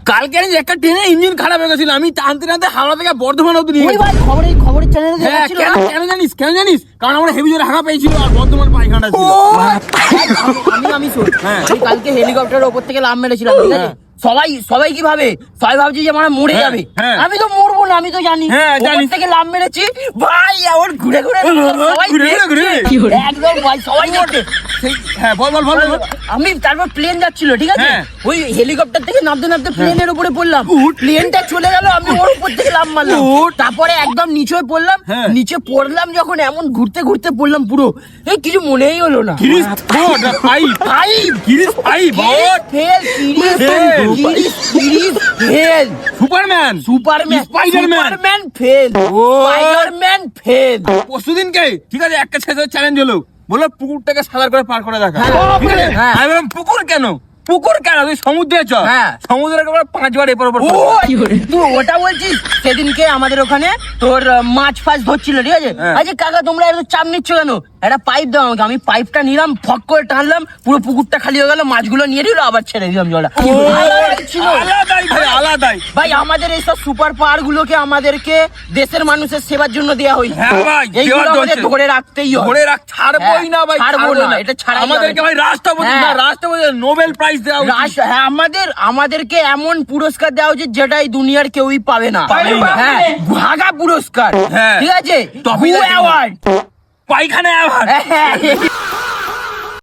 কালকে একটা ট্রেনের ইঞ্জিন খারাপ হয়ে গেছিল, আমি টানতে টানতে হাওড়া থেকে বর্ধমান অব্দি নিয়ে ভাই খবরের চ্যানেলে দেখাচ্ছিল না? কেন জানিস? কারণ আমরা হেভি জোরে হাঁকা পেয়েছিল আর বর্ধমান পায়খানা ছিল। আমি শোন, আমি কালকে হেলিকপ্টারের উপর থেকে লাফ মেরেছিলাম, ঠিক আছে? সবাই কি ভাবে? সবাই ভাবছে যে আমরা মরে যাবে। আমি তো মরবো না, আমি তো জানি। উপর থেকে লাফ মেরেছি ভাই, এমন ঘুরে ঘুরে একদম ভাই সবাই দেখছে। বল। আমি তারপর প্লেন যাচ্ছিল, ঠিক আছে? ওই হেলিকপ্টার থেকে নামতে নামতে প্লেনের উপরে পড়লাম, প্লেনটা চলে গেল, আমি ওর উপর থেকে লাফ মারলাম, তারপরে একদম নিচে পড়লাম। নিচে পড়লাম যখন, এমন ঘুরতে ঘুরতে পড়লাম পুরো, এই কিছু মনেই হলো না। Superman Spiderman fail. পরশুদিনকে ঠিক আছে একটা ছেলে চ্যালেঞ্জ হলো, বললো পুকুরটাকে সাদা করে পার করে দেখা। আমি বললাম পুকুর কেন তুই সমুদ্রে চ। সমুদ্রে 5 বার এপার ওপর। তুই ওটা বলছিস? সেদিনকে আমাদের ওখানে তোর মাছ ফাছ ধরছিল, ঠিক আছে? আচ্ছা কাকা, তোমরা এত চাপ নিচ্ছ কেন? একটা পাইপ দাও আমাকে। আমি পাইপটা নিলাম, ফক করে টানলাম, পুরো পুকুরটা খালি হয়ে গেল, মাছগুলো নিয়ে নিল, আবার ছেড়ে দিলাম জলটা। আলাদাই ভাই, আমাদের এইসব সুপার পাওয়ার গুলোকে আমাদেরকে দেশের মানুষের সেবার জন্য দেওয়া হয়েছে। এইগুলো আমাদের ধরে রাখতেই হবে। ছাড়বই না ভাই, ছাড়বো না, এটা ছাড়া আমাদেরকে ভাই রাষ্ট্রপতি নোবেল প্রাইজ দেওয়া উচিত। হ্যাঁ, আমাদেরকে এমন পুরস্কার দেওয়া উচিত যেটা এই দুনিয়ার কেউই পাবে না। হ্যাঁ, ভাগা পুরস্কার, ঠিক আছে? পায়খানা অ্যাওয়ার্ড।